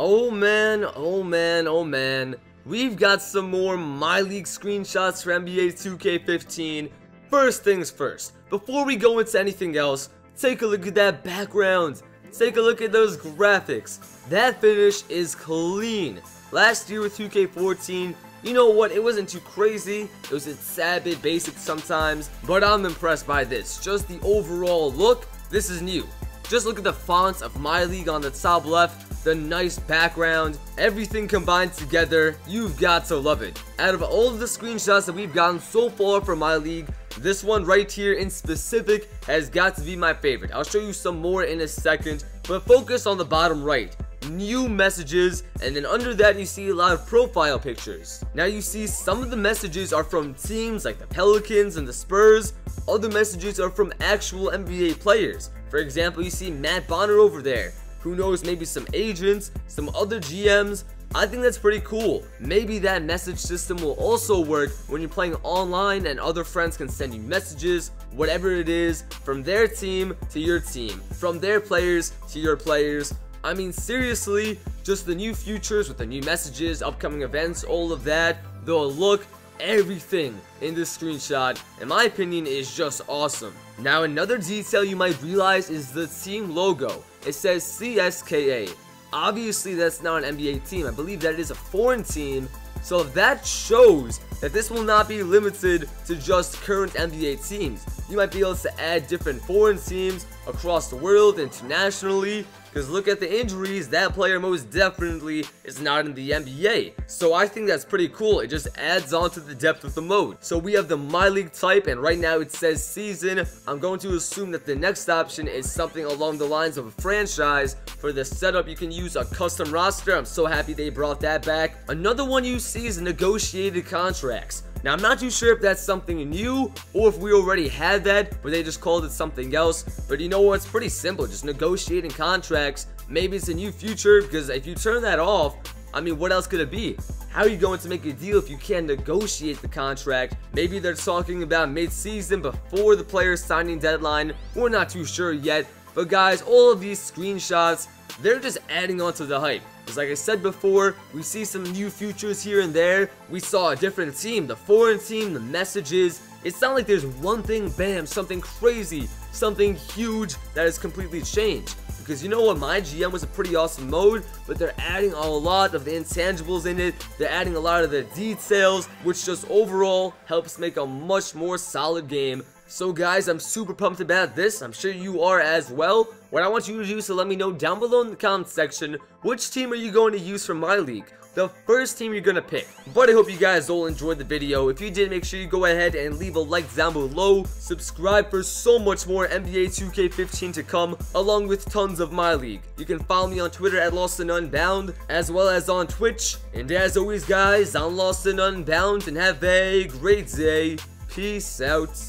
Oh man, oh man, oh man. We've got some more MyLeague screenshots for NBA 2K15. First things first, before we go into anything else, take a look at that background. Take a look at those graphics. That finish is clean. Last year with 2K14, you know what, it wasn't too crazy. It was a sad bit basic sometimes, but I'm impressed by this. Just the overall look, this is new. Just look at the fonts of MyLeague on the top left, the nice background, everything combined together, you've got to love it. Out of all of the screenshots that we've gotten so far for MyLeague, this one right here in specific has got to be my favorite. I'll show you some more in a second, but focus on the bottom right. New messages, and then under that you see a lot of profile pictures. Now you see some of the messages are from teams like the Pelicans and the Spurs. Other messages are from actual NBA players. For example, you see Matt Bonner over there. Who knows, maybe some agents, some other GMs. I think that's pretty cool. Maybe that message system will also work when you're playing online and other friends can send you messages, whatever it is, from their team to your team, from their players to your players. I mean, seriously, just the new futures with the new messages, upcoming events, all of that, the look, everything in this screenshot, in my opinion, is just awesome. Now, another detail you might realize is the team logo. It says CSKA. Obviously, that's not an NBA team. I believe that it is a foreign team. So that shows that this will not be limited to just current NBA teams. You might be able to add different foreign teams across the world, internationally. Because look at the injuries, that player most definitely is not in the NBA. So I think that's pretty cool. It just adds on to the depth of the mode. So we have the MyLeague type, and right now it says season. I'm going to assume that the next option is something along the lines of a franchise. For the setup, you can use a custom roster. I'm so happy they brought that back. Another one you see is negotiated contracts. Now, I'm not too sure if that's something new or if we already had that, but they just called it something else. But you know what? It's pretty simple. Just negotiating contracts. Maybe it's a new future, because if you turn that off, I mean, what else could it be? How are you going to make a deal if you can't negotiate the contract? Maybe they're talking about mid-season before the player's signing deadline. We're not too sure yet. But guys, all of these screenshots, they're just adding on to the hype. Because like I said before, we see some new futures here and there. We saw a different team, the foreign team, the messages. It's not like there's one thing, bam, something crazy, something huge that has completely changed. Because you know what, my GM was a pretty awesome mode, but they're adding a lot of the intangibles in it. They're adding a lot of the details, which just overall helps make a much more solid game. So guys, I'm super pumped about this. I'm sure you are as well. What I want you to do is to let me know down below in the comment section, which team are you going to use for MyLeague? The first team you're going to pick. But I hope you guys all enjoyed the video. If you did, make sure you go ahead and leave a like down below. Subscribe for so much more NBA 2K15 to come, along with tons of MyLeague. You can follow me on Twitter at LostNUnbound, as well as on Twitch. And as always guys, I'm LostNUnbound, and have a great day. Peace out.